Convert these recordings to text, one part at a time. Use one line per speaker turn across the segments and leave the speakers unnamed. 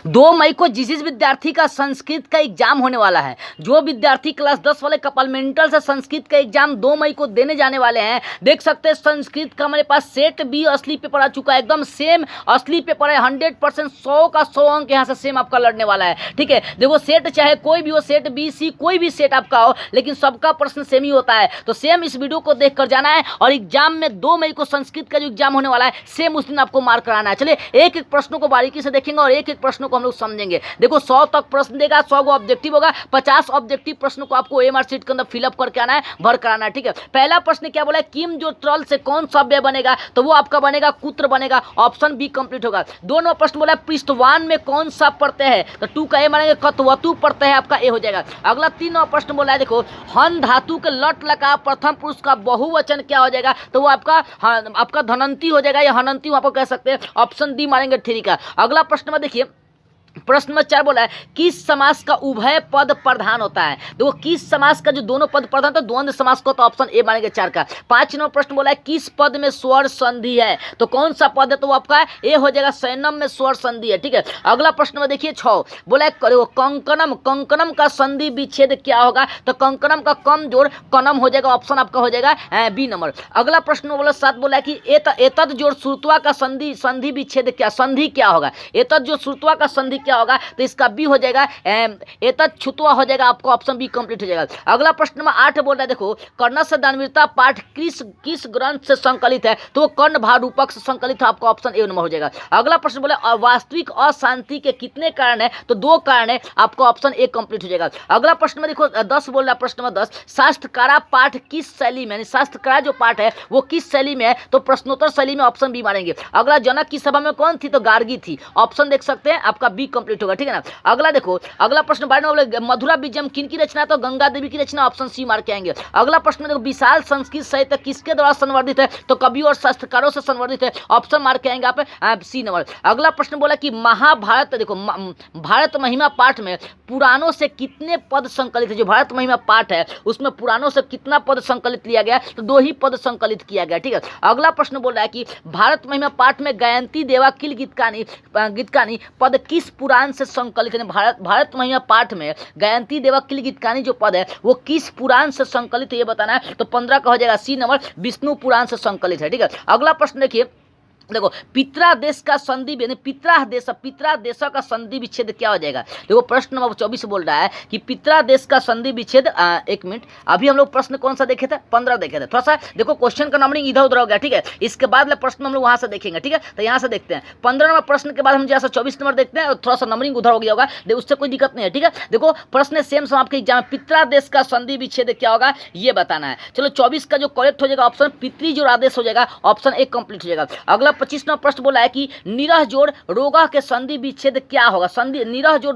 2 मई को जिस विद्यार्थी का संस्कृत का एग्जाम होने वाला है, जो विद्यार्थी क्लास 10 वाले कपलमेंटल से संस्कृत का एग्जाम 2 मई को देने जाने वाले हैं, देख सकते हैं संस्कृत का हमारे पास सेट बी असली पेपर आ चुका है, एकदम सेम असली पेपर है, 100% 100 का 100 अंक यहाँ से सेम आपका लड़ने वाला है। ठीक है, देखो सेट चाहे कोई भी हो, सेट बी सी कोई भी सेट आपका हो, लेकिन सबका प्रश्न सेम ही होता है। तो सेम इस वीडियो को देख कर जाना है और एग्जाम में 2 मई को संस्कृत का जो एग्जाम होने वाला है सेम उस दिन आपको मार्क कराना है। चलिए एक एक प्रश्नों को बारीकी से देखेंगे और एक एक प्रश्नों को हम लोग समझेंगे। देखो 100 तक प्रश्न देगा, 100 को ऑब्जेक्टिव होगा, 50 ऑब्जेक्टिव प्रश्न को आपको एमआर शीट के अंदर फिलअप करके आना है, भर कराना है। ठीक है, पहला प्रश्न क्या बोला है, किम जो तरल से कौन सा अव्यय बनेगा, तो वो आपका बनेगा कुत्र बनेगा, ऑप्शन बी कंप्लीट होगा। दोनों प्रश्न बोला पृष्ठवान में कौन सा प्रत्यय है, तो 2 का ए मानेंगे, कतवतु प्रत्यय है आपका ए हो जाएगा। अगला 3 प्रश्न बोला है, देखो हन धातु के लट लगा प्रथम पुरुष का बहुवचन क्या हो जाएगा, तो वो आपका धनंती हो जाएगा या हनंती वहां पर कह सकते हैं, ऑप्शन डी मारेंगे 3 का। अगला प्रश्न में देखिए प्रश्न नंबर 4 बोला है किस समास का उभय पद प्रधान होता है, देखो किस समास का जो दोनों पद प्रधान तो द्वंद्व समास को, तो ऑप्शन ए मानेंगे 4 का। 5 नंबर प्रश्न बोला है किस पद में स्वर संधि है, तो कौन सा पद है, तो वो आपका ए हो जाएगा, सैनम में स्वर संधि है। ठीक है, अगला प्रश्न में देखिए 6 बोला है कंकणम, कंकणम का संधि विच्छेद क्या होगा, तो कंकणम का कम जोड़ कनम हो जाएगा, ऑप्शन आपका हो जाएगा बी नंबर। अगला प्रश्न बोला 7 बोला है कि एतद जोड़ श्रुतवा का संधि विच्छेद क्या, संधि क्या होगा, एतद जो श्रुतवा का संधि क्या होगा, तो इसका बी हो जाएगा, एतद छुतवा हो जाएगा, आपको ऑप्शन बी कंप्लीट हो जाएगा। अगला प्रश्न नंबर 8 बोल रहा है, देखो कर्ण से दानवीरता पाठ किस ग्रंथ से संकलित है, तो कर्ण भाव रूपक से संकलित है, आपको ऑप्शन ए नंबर हो जाएगा। अगला प्रश्न बोला वास्तविक अशांति के कितने कारण है, तो 2 कारण है, आपको ऑप्शन ए कंप्लीट हो जाएगा। अगला प्रश्न में देखो 10 बोल रहा है, प्रश्न नंबर 10 शास्त्रकारा पाठ किस शैली में, शास्त्रकारा जो पाठ है वो किस शैली में है, तो प्रश्नोत्तर शैली में, ऑप्शन बी मारेंगे। अगला जनक की सभा में कौन थी, तो गार्गी थी, ऑप्शन देख सकते हैं आपका बी कंप्लीट होगा। ठीक है ना, अगला देखो अगला प्रश्न 12 बोले मधुरा विजयम किन की रचना, तो गंगा देवी की रचना, ऑप्शन सी मार्क के आएंगे। अगला प्रश्न देखो विशाल संस्कृत साहित्य किसके द्वारा संवर्धित है, तो कवि और शास्त्रकारों से संवर्धित है, ऑप्शन मार्क के आएंगे आप सी नंबर। अगला प्रश्न बोला कि महाभारत, देखो भारत महिमा पाठ में पुराणों से कितने पद संकलित है, जो भारत महिमा पाठ है उसमें पुराणों से कितना पद संकलित लिया गया, तो 2 ही पद संकलित किया गया। ठीक है, अगला प्रश्न बोल रहा है कि भारत महिमा पाठ में गायंती देवा किल गीतकानी पद किस पुराण से संकलित है, भारत महिमा पाठ में गायंती देवा किल गीतकानी जो पद है वो किस पुराण से संकलित है, ये बताना है, तो 15 का हो जाएगा सी नंबर, विष्णु पुराण से संकलित है। ठीक है, अगला प्रश्न देखिए, देखो पित्रा देश का संधि पित्रा देश का संधि विच्छेद क्या हो जाएगा, देखो प्रश्न नंबर 24 बोल रहा है कि पित्रा देश का संधि विच्छेद, एक मिनट, अभी हम लोग प्रश्न कौन सा देखे थे, 15 देखे थे, थोड़ा सा देखो क्वेश्चन का नंबरिंग इधर उधर हो गया। ठीक है, इसके बाद प्रश्न हम लोग वहां से देखेंगे। ठीक है, तो यहाँ से देखते हैं 15 नंबर प्रश्न के बाद हम जैसा 24 नंबर देखते हैं, और थोड़ा सा नंबरिंग उधर हो गया होगा, उससे कोई दिक्कत नहीं है। ठीक है, देखो प्रश्न सेम आपके एग्जाम में पित्रा देश का संधि विच्छेद क्या होगा ये बताना है। चलो 24 का जो करेक्ट हो जाएगा ऑप्शन पितृ जोड़ आदेश हो जाएगा, ऑप्शन ए कंप्लीट हो जाएगा। अगला 25 नंबर प्रश्न बोला है कि निरह जोड़ रोगा के संधि विच्छेद क्या होगा, संधि निरह जोड़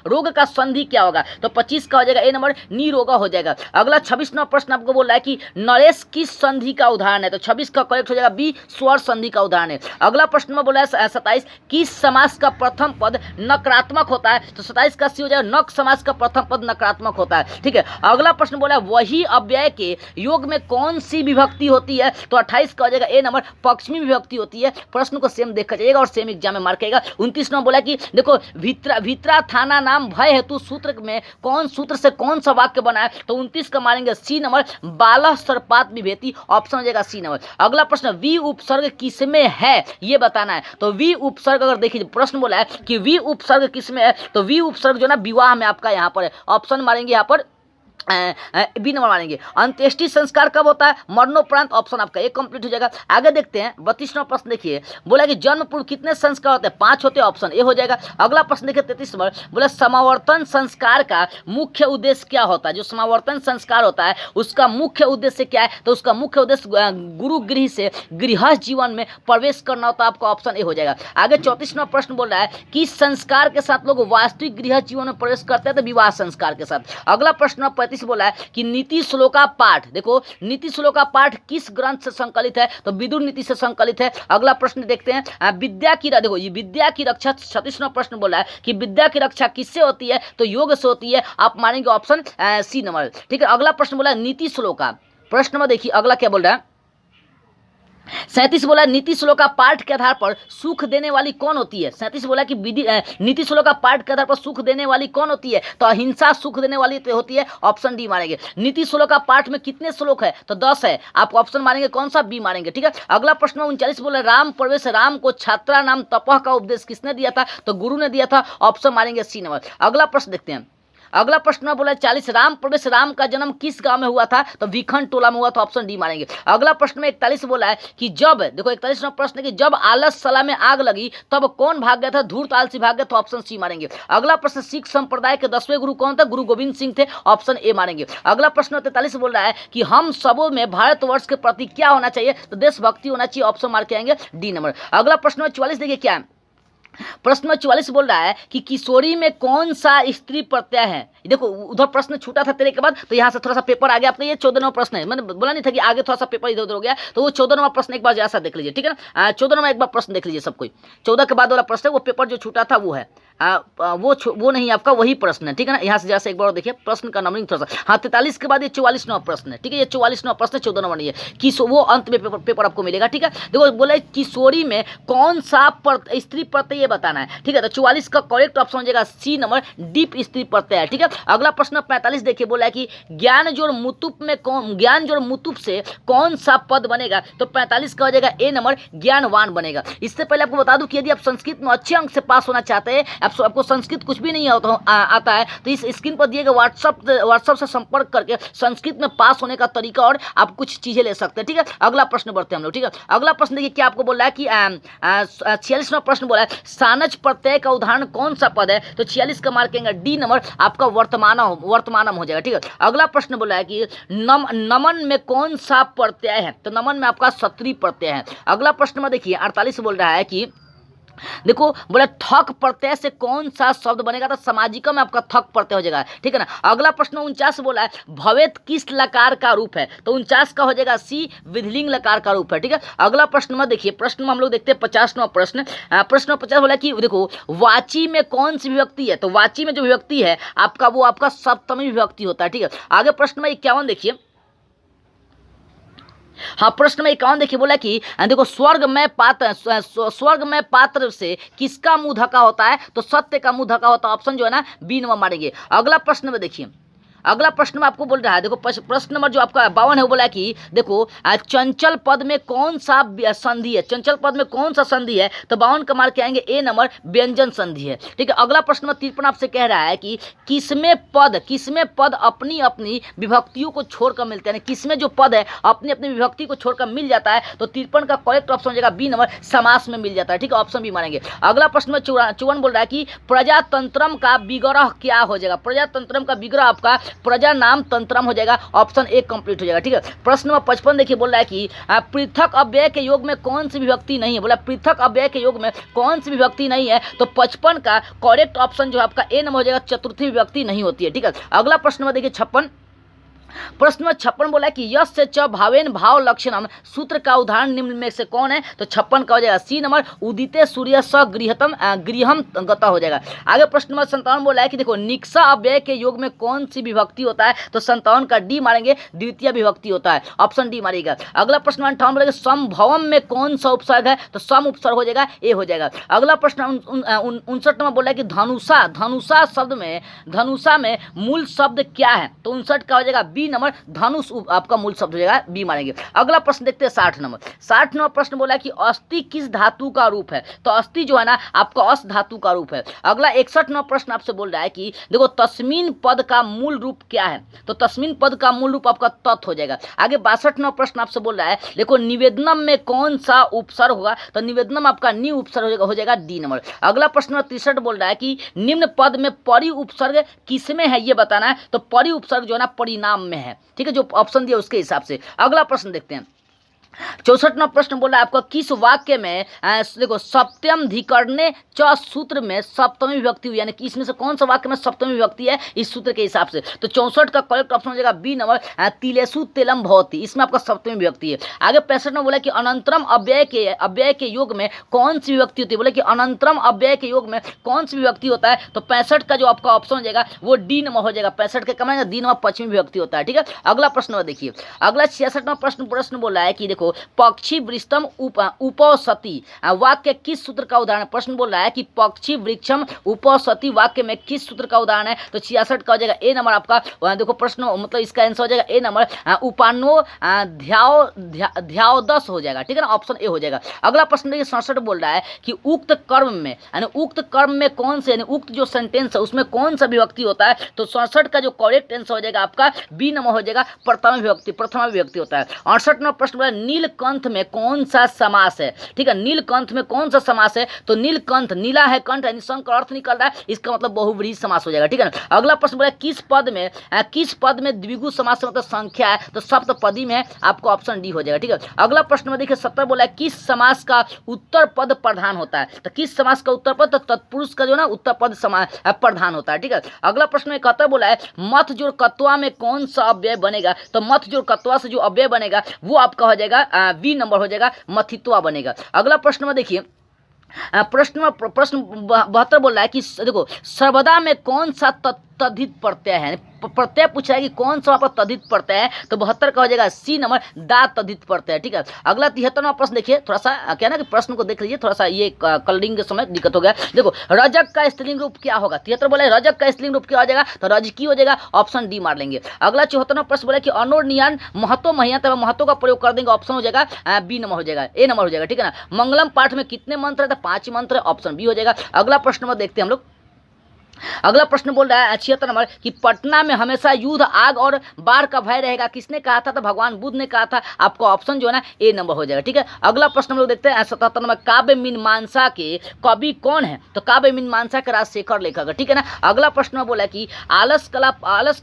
रोग का संधि क्या होगा, तो 25 का हो जाएगा ए नंबर, निरोगा हो जाएगा। अगला 26 नंबर प्रश्न आपको बोल रहा है कि नरेश किस संधि का उदाहरण है, तो 26 का करेक्ट हो जाएगा बी स्वर संधि का उदाहरण है। अगला प्रश्न में बोला है 27 किस समास का प्रथम पद नकारात्मक होता है, तो 27 का सी हो जाएगा, नक समास का प्रथम पद नकारात्मक होता है। ठीक है, अगला प्रश्न बोला है वही अव्यय के योग में कौन सी विभक्ति होती है, तो 28 का हो जाएगा ए नंबर, पश्चिमी विभक्ति होती है। प्रश्न को सेम देखा जाएगा और सेम एग्जाम में मार्क आएगा। 29 नंबर बोला कि देखो भित्रा थाना नाम भय हेतु सूत्र में कौन सूत्र से कौन सा वाक्य बना है, तो 29 का मारेंगे सी नंबर, बालह सर्पात विभेति, ऑप्शन हो जाएगा सी नंबर। अगला प्रश्न वी उपसर्ग किसमें है ये बताना है, तो वी उपसर्ग अगर देखिए प्रश्न बोला है कि वी उपसर्ग किसमें है, तो वी उपसर्ग जो ना विवाह में आपका यहाँ पर है, ऑप्शन मारेंगे यहाँ पर बी नंबर मानेंगे। अंत्येष्टि संस्कार कब होता है, मरणोपरांत, ऑप्शन आपका एक कंप्लीट हो जाएगा। आगे देखते हैं 32 नंबर प्रश्न देखिए, बोला कि जन्म पूर्व कितने संस्कार होते हैं, 5 होते हैं, ऑप्शन ए हो जाएगा। अगला प्रश्न देखिए 33 नंबर, बोला समावर्तन संस्कार का मुख्य उद्देश्य क्या होता है, जो समावर्तन संस्कार होता है उसका मुख्य उद्देश्य क्या है, तो उसका मुख्य उद्देश्य गुरु गृह से गृहस्थ जीवन में प्रवेश करना होता है, आपका ऑप्शन ए हो जाएगा। आगे 34 नंबर प्रश्न बोल रहा है कि संस्कार के साथ लोग वास्तविक गृहस्थ जीवन में प्रवेश करते हैं, तो विवाह संस्कार के साथ। अगला प्रश्न 35 बोला है कि नीति श्लोका पाठ, देखो नीति श्लोका पाठ किस ग्रंथ से संकलित है, तो विदुर नीति से संकलित है। अगला प्रश्न देखते हैं विद्या की, देखो ये विद्या की रक्षा 36वां प्रश्न बोला है कि विद्या की रक्षा किससे होती है, तो योग से होती है, आप मानेंगे ऑप्शन सी नंबर। ठीक है, अगला प्रश्न बोला है नीति श्लोका, प्रश्न में देखिए अगला क्या बोल रहा है, 37 बोला नीति श्लोक का पाठ के आधार पर सुख देने वाली कौन होती है। 37 बोला कि नीति श्लोक का पाठ के आधार पर सुख देने वाली कौन होती है, तो अहिंसा सुख देने वाली तो होती है, ऑप्शन डी मारेंगे। नीति श्लोक का पाठ में कितने श्लोक है, तो 10 है, आप ऑप्शन मारेंगे कौन सा, बी मारेंगे। ठीक है, अगला प्रश्न 39 बोला राम प्रवेश राम को छात्रा नाम तपह का उपदेश किसने दिया था, तो गुरु ने दिया था, ऑप्शन मारेंगे सी नंबर। अगला प्रश्न देखते हैं, अगला प्रश्न बोला 40 राम प्रवेश राम का जन्म किस गांव में हुआ था, तो विखंड टोला में हुआ, तो ऑप्शन डी मारेंगे। अगला प्रश्न में 41 बोला है कि जब, देखो 41वां प्रश्न कि जब आलस सला में आग लगी तब कौन भाग गया था, धूर्त आलसी भाग गया, तो ऑप्शन सी मारेंगे। अगला प्रश्न सिख संप्रदाय के 10वें गुरु कौन थे, गुरु गोविंद सिंह थे, ऑप्शन ए मारेंगे। अगला प्रश्न 43 बोल रहा है कि हम सबों में भारतवर्ष के प्रति क्या होना चाहिए, तो देशभक्ति होना चाहिए, ऑप्शन मार के आएंगे डी नंबर। अगला प्रश्न 44 देखिए क्या है, प्रश्न 44 बोल रहा है कि किशोरी में कौन सा स्त्री प्रत्यय है। देखो उधर प्रश्न छूटा था तेरे के बाद, तो यहाँ से थोड़ा सा पेपर आ गया आपका, ये 14वां प्रश्न है, मैंने बोला नहीं था कि आगे थोड़ा सा पेपर इधर उधर हो गया, तो वो 14वां प्रश्न एक बार जैसा देख लीजिए, ठीक है ना। 14वां एक बार प्रश्न देख लीजिए सब कोई, 14 के बाद वाला प्रश्न है, वो पेपर जो छूटा था वो है, वो नहीं आपका वही प्रश्न है, ठीक है ना। यहाँ से जैसे एक बार देखिए प्रश्न का नंबरिंग थोड़ा सा, हाँ 43 के बाद ये 44वां प्रश्न है, ठीक है, ये 44वां प्रश्न 14वां नहीं है, कि वो अंत में पेपर आपको मिलेगा, ठीक है। देखो बोले किशोरी में कौन सा स्त्री प्रत्यय बताना है, ठीक है, तो 44 का करेक्ट ऑप्शन हो जाएगा सी नंबर, डीप स्त्री प्रत्यय है, ठीक है। अगला प्रश्न 45 देखिए, बोला है कि ज्ञान जोड़ मुतुप में कौन, ज्ञान जोड़ मुतुप से कौन सा पद बनेगा, तो 45 का हो जाएगा ए नंबर, ज्ञानवान बनेगा। इससे पहले आपको बता दूं कि यदि आप संस्कृत में अच्छे अंक से पास होना चाहते हैं, आपको संस्कृत कुछ भी नहीं आता है, तो इस स्क्रीन पर दिए गए व्हाट्सएप से संपर्क करके संस्कृत में पास होने का तरीका और आप कुछ चीजें ले सकते हैं, ठीक है। अगला प्रश्न बढ़ते हैं हम लोग, ठीक है। अगला प्रश्न देखिए क्या आपको बोल रहा है कि 46वां प्रश्न बोला है सानच प्रत्यय का उदाहरण कौन सा पद है, तो 46 का मार्क करेंगे डी नंबर, आपका वर्तमानम हो जाएगा, ठीक है। अगला प्रश्न बोला है कि नमन में कौन सा प्रत्यय है, तो नमन में आपका सत्री प्रत्यय है। अगला प्रश्न में देखिए 48 बोल रहा है कि देखो बोला ठक प्रत्यय से कौन सा शब्द बनेगा, तो सामाजिका में आपका थक प्रत्यय हो जाएगा, ठीक है ना। अगला प्रश्न 49 बोला है भवेत किस लकार का रूप है, तो 49 का हो जाएगा सी, विधिलिंग लकार का रूप है, ठीक है। अगला प्रश्न में देखिए, प्रश्न में हम लोग देखते हैं 50वां प्रश्न, प्रश्न 50 बोला कि देखो वाची में कौन सी विभक्ति है, तो वाची में जो विभक्ति है आपका वो आपका सप्तमी विभक्ति होता है, ठीक है। आगे प्रश्न में 51 देखिए, हाँ प्रश्न में 51 देखिए, बोला कि देखो स्वर्ग में पात्र से किसका मुंह ढका होता है, तो सत्य का मुंह ढका होता है, ऑप्शन जो है ना बी नंबर मारेंगे। अगला प्रश्न में देखिए, अगला प्रश्न में आपको बोल रहा है, देखो प्रश्न नंबर जो आपका 52 है वो बोला है कि देखो चंचल पद में कौन सा संधि है, चंचल पद में कौन सा संधि है, तो 52 का मार्क आएंगे ए नंबर, व्यंजन संधि है, ठीक है। अगला प्रश्न में 53 आपसे कह रहा है कि किसमें पद अपनी अपनी विभक्तियों को छोड़कर मिलते हैं, किसमें जो पद है अपनी अपनी विभक्ति को छोड़कर मिल जाता है, तो 53 का करेक्ट ऑप्शन हो जाएगा बी नंबर, समास में मिल जाता है, ठीक है, ऑप्शन बी मारेंगे। अगला प्रश्न में 54 बोल रहा है कि प्रजातंत्रम का विग्रह क्या हो जाएगा, प्रजातंत्रम का विग्रह आपका प्रजा नाम तंत्रम हो जाएगा, ऑप्शन ए कंप्लीट हो जाएगा, ठीक है। प्रश्न नंबर 55 देखिए, बोल रहा है कि पृथक अव्यय के योग में कौन सी विभक्ति नहीं है, बोला पृथक अव्यय के योग में कौन सी विभक्ति नहीं है, तो 55 का करेक्ट ऑप्शन जो आपका ए नंबर हो जाएगा, चतुर्थी विभक्ति नहीं होती है, ठीक है। अगला प्रश्न में देखिए 56, प्रश्न में 56 बोला कि यश से च भावेन भाव लक्षणम सूत्र का उदाहरण निम्न में से कौन है, तो 56 का हो जाएगा सी नंबर, उदिते सूर्य स गृहम गता हो जाएगा। आगे प्रश्न नंबर 57 बोला है कि देखो निक्सा अव्यय के योग में कौन सी विभक्ति होता है, तो 57 का डी मारेंगे, द्वितीय विभक्ति होता है, ऑप्शन डी मारेगा। अगला प्रश्न 58 बोला समभवम में कौन सा उपसर्ग है, तो सम उपसर्ग हो जाएगा, ए हो जाएगा। अगला प्रश्न 59 में बोला है कि धनुषा में मूल शब्द क्या है, तो 59 का हो जाएगा बी नंबर, धनुष आपका मूल शब्द हो जाएगा, बी मारेंगे। अगला प्रश्न देखते हैं 60 नंबर प्रश्न बोला है कि अस्थि किस धातु का रूप है, तो अस्थि जो है ना आपका अस धातु का रूप है। अगला 61 प्रश्न आपसे बोल रहा है कि देखो तस्मीन पद का मूल रूप क्या है, तो तस्मीन पद का मूल रूप आपका तत् हो जाएगा। आगे 62 प्रश्न आपसे बोल रहा है देखो निवेदनम में कौन सा उपसर्ग होगा, तो निवेदनम आपका नी उपसर्ग हो जाएगा, डी नंबर। अगला प्रश्न 63 बोल रहा है कि निम्न पद में परि उपसर्ग किसमें है ये बताना है, तो परि उपसर्ग जो है ना परिणाम में है, ठीक है, जो ऑप्शन दिया उसके हिसाब से। अगला प्रश्न देखते हैं 64वां प्रश्न बोला है आपका किस वाक्य में देखो सप्तम धिकरणे च सूत्र में सप्तमी विभक्ति हुई, यानी कि इसमें से कौन सा वाक्य में सप्तमी विभक्ति है इस सूत्र के हिसाब से, तो 64 का करेक्ट ऑप्शन हो जाएगा बी नंबर, तिलेसु तेलम भवति, इसमें आपका सप्तमी विभक्ति है। आगे 65 में बोला कि अनंतरम अव्यय के योग में कौन सी विभक्ति होती है, बोले कि अनंतरम अव्यय के योग में कौन सी विभक्ति होता है, तो 65 का जो आपका ऑप्शन हो जाएगा वो डी नंबर हो जाएगा, 65 के कमाएंगे डी नंबर पश्चिमी विभक्ति होता है, ठीक है। अगला प्रश्न देखिए, अगला 66वां प्रश्न बोला है कि देखो पक्षी वृक्षम उपसति वाक्य किस सूत्र का उदाहरण, प्रश्न बोल रहा है कि पक्षी वृक्षम उपसति वाक्य में किस सूत्र का उदाहरण है, तो 66 का हो जाएगा ए नंबर आपका। देखो प्रश्न मतलब इसका आंसर हो जाएगा ए नंबर उपानो ध्यावदस हो जाएगा, ठीक है ना, ऑप्शन ए हो जाएगा। अगला प्रश्न देखिए 67 बोल रहा है कि उक्त कर्म में यानी उक्त कर्म में कौन से यानी उक्त जो सेंटेंस है उसमें कौन सा विभक्ति होता है, तो 67 का जो करेक्ट आंसर हो जाएगा आपका बी नंबर हो जाएगा प्रथमा विभक्ति होता है। 68 नंबर प्रश्न बोला नीलकंठ में कौन सा समास है, ठीक है, नीलकंठ में कौन सा समास है, तो नीलकंठ नीला है कंठ यानी संक अर्थ निकल रहा है, इसका मतलब बहुव्रीहि समास हो जाएगा, ठीक है ना। अगला प्रश्न बोला किस पद में द्विगु समास मतलब संख्या है, तो सप्तपदी में आपको ऑप्शन डी हो जाएगा, ठीक है। अगला प्रश्न में देखिए 70 बोला है किस समास का उत्तर पद प्रधान होता है, तो किस समास का उत्तर पद, तो तत्पुरुष का जो ना उत्तर पद प्रधान होता है, ठीक है। अगला प्रश्न में 71 बोला है मथ जोड़ कत्वा में कौन सा अव्यय बनेगा, तो मथ जोड़ कत्वा से जो अव्यय बनेगा वो आपका हो जाएगा बी नंबर हो जाएगा मथित्वा बनेगा। अगला प्रश्न में देखिए प्रश्न 72 बोल रहा है कि देखो सर्वदा में कौन सा तद्धित प्रत्यय है, प्रत्यय पूछा है कि कौन सा वहाँ पर तद्धित प्रत्यय है, तो 72 का हो जाएगा सी नंबर दा तद्धित प्रत्यय, ठीक है। अगला 73वां प्रश्न देखिए, थोड़ा सा क्या ना कि प्रश्न को देख लीजिए, थोड़ा सा ये कलरिंग के समय दिक्कत हो गया। देखो रजक का स्त्रीलिंग रूप क्या होगा, 73 बोला है रजक का स्त्रीलिंग रूप क्या हो जाएगा, तो रजकी हो जाएगा, ऑप्शन डी मार लेंगे। अगला 74वां प्रश्न बोला कि अनोर्नियान महत्व महियत महत्व का प्रयोग कर देंगे, ऑप्शन हो जाएगा बी नंबर हो जाएगा, ए नंबर हो जाएगा, ठीक है ना। मंगलम पाठ में कितने मंत्र है, तो 5 मंत्र, ऑप्शन बी हो जाएगा। अगला प्रश्न में देखते हैं हम लोग, अगला प्रश्न बोल रहा है 76 नंबर कि पटना में हमेशा युद्ध आग और बाढ़ का भय रहेगा, किसने कहा था, तो भगवान बुद्ध ने कहा था, आपको ऑप्शन जो है ना ए नंबर हो जाएगा, ठीक है। अगला प्रश्न हम लोग देखते हैं 77 नंबर काव्य मीमांसा के कवि कौन है, तो काव्य मीमांसा के राजशेखर लेखक है, ठीक है ना। अगला प्रश्न में बोला कि आलस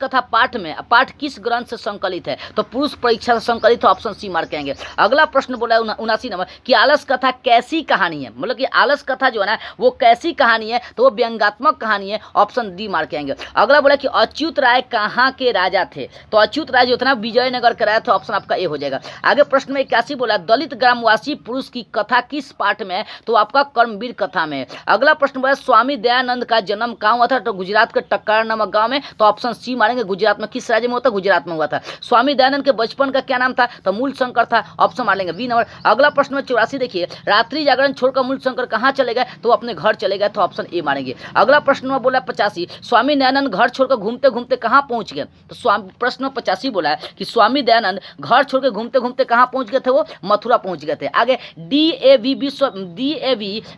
कथा पाठ किस ग्रंथ से संकलित है, तो पुरुष परीक्षा से संकलित है, ऑप्शन सी मार के आएंगे। अगला प्रश्न बोला है 79 नंबर कि आलस कथा कैसी कहानी है, मतलब कि आलस कथा जो है ना वो कैसी कहानी है, तो वो व्यंग्यात्मक कहानी है, ऑप्शन डी मार के आएंगे। अगला बोला कि अच्युत राय कहाँ के राजा थे, तो अच्युत राय जो था ना विजयनगर का राजा था, ऑप्शन आपका ए हो जाएगा। आगे प्रश्न में 81 बोला दलित ग्रामवासी पुरुष की कथा किस पाठ में है, तो आपका कर्मवीर कथा में। अगला प्रश्न बोला स्वामी दयानंद का जन्म कहाँ हुआ था, तो गुजरात के टक्कर नामक गांव में, तो ऑप्शन सी मारेंगे। गुजरात में किस राज्य में होता, गुजरात में हुआ था। स्वामी दयानंद के बचपन का क्या नाम था, तो मूल शंकर था, ऑप्शन मार लेंगे बी नंबर। अगला प्रश्न में 84 देखिए रात्रि जागरण छोड़कर मूल शंकर कहाँ चले गए, तो अपने घर चले गए, तो ऑप्शन ए मारेंगे। अगला प्रश्न में बोला 85 स्वामी दयानंद घर छोड़कर घूमते घूमते कहाँ पहुंच गए, तो प्रश्न 85 बोला है कि स्वामी दयानंद घर छोड़कर घूमते घूमते कहाँ पहुंच गए थे, वो मथुरा पहुंच गए थे। आगे डीएवी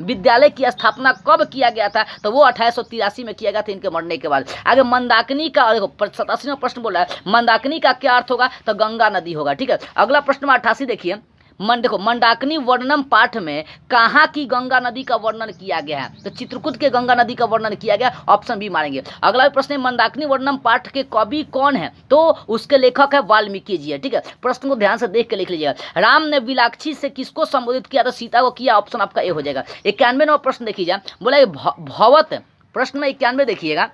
विद्यालय की स्थापना कब किया गया था, तो वो 1883 में किया गया था इनके मरने के बाद। आगे मंदाकिनी का देखो 87वां प्रश्न बोला है मंदाकिनी का क्या अर्थ होगा, तो गंगा नदी होगा, ठीक है। अगला प्रश्न 88 देखिए देखो मंदाकिनी वर्णनम पाठ में कहाँ की गंगा नदी का वर्णन किया गया है, तो चित्रकूट के गंगा नदी का वर्णन किया गया, ऑप्शन बी मारेंगे। अगला प्रश्न है मंदाकिनी वर्णनम पाठ के कवि कौन है, तो उसके लेखक है वाल्मीकि जी है, ठीक है। प्रश्न को ध्यान से देख के लिख लीजिएगा। राम ने विलाक्षी से किसको संबोधित किया, तो सीता को किया, ऑप्शन आपका ए हो जाएगा। 91 नंबर प्रश्न देखिएगा बोला भवत, प्रश्न में 91 देखिएगा,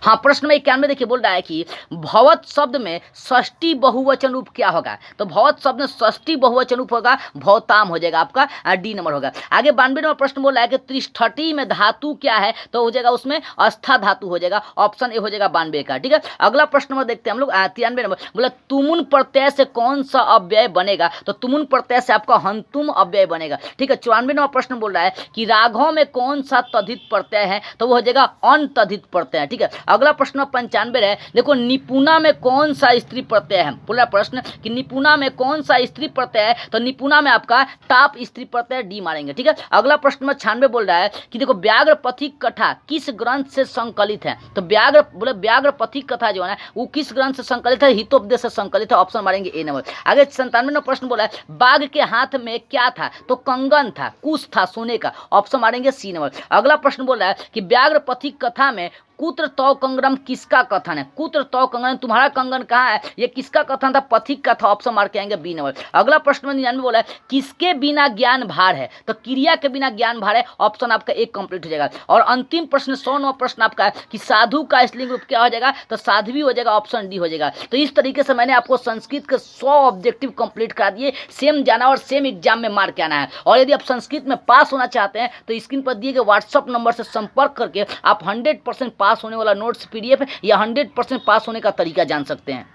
हाँ प्रश्न में 91 देखिए बोल रहा है कि भवत शब्द में षष्ठी बहुवचन रूप क्या होगा, तो भवत शब्द में षष्ठी बहुवचन रूप होगा, भवताम हो जाएगा, आपका डी नंबर होगा। आगे 92 नंबर प्रश्न बोल रहा है कि त्रिष्ठटी में धातु क्या है, तो हो जाएगा उसमें अस्था धातु हो जाएगा, ऑप्शन ए हो जाएगा 92 का, ठीक है। अगला प्रश्न नंबर देखते हैं हम लोग 93 नंबर बोला तुमुन प्रत्यय से कौन सा अव्यय बनेगा, तो तुमुन प्रत्यय से आपका हंतुम अव्यय बनेगा, ठीक है। 94 नंबर प्रश्न बोल रहा है कि राघव में कौन सा तद्धित प्रत्यय है, तो वो हो जाएगा अनतद्धित प्रत्यय, ठीक है। अगला प्रश्न 95 है देखो निपुणा में कौन सा स्त्री प्रत्यय है, पूरा प्रश्न कि निपुणा में कौन सा स्त्री प्रत्यय है, तो निपुणा में आपका टाप स्त्री प्रत्यय डी मारेंगे, ठीक है। अगला प्रश्न 96 बोल रहा है कि देखो व्याघ्र पथिक कथा किस ग्रंथ से संकलित है, तो व्याघ्र पथिक कथा जो है वो किस ग्रंथ से संकलित है, हितोपदेश से संकलित है, ऑप्शन मारेंगे ए नंबर। आगे 97 नंबर प्रश्न बोला है बाघ के हाथ में क्या था, तो कंगन था, कुश था सोने का, ऑप्शन मारेंगे सी नंबर। अगला प्रश्न बोल रहा है कि व्याघ्र पथिक कथा में कुत्र तौ कंगनम किसका कथन है, कुत्र तौ कंगन तुम्हारा कंगन कहाँ है, ये किसका कथन था, पथिक का था, ऑप्शन मार के आएंगे बी नंबर। अगला प्रश्न में 99 बोला है किसके बिना ज्ञान भार है, तो क्रिया के बिना ज्ञान भार है, ऑप्शन आपका एक कंप्लीट हो जाएगा। और अंतिम प्रश्न 100 प्रश्न आपका है कि साधु का स्त्रीलिंग रूप क्या हो जाएगा, तो साध्वी हो जाएगा, ऑप्शन डी हो जाएगा। तो इस तरीके से मैंने आपको संस्कृत के 100 ऑब्जेक्टिव कंप्लीट करा दिए, सेम जाना और सेम एग्जाम में मार्क आना है। और यदि आप संस्कृत में पास होना चाहते हैं तो स्क्रीन पर दिए गए व्हाट्सअप नंबर से संपर्क करके आप 100% पास होने वाला नोट्स PDF या 100% पास होने का तरीका जान सकते हैं।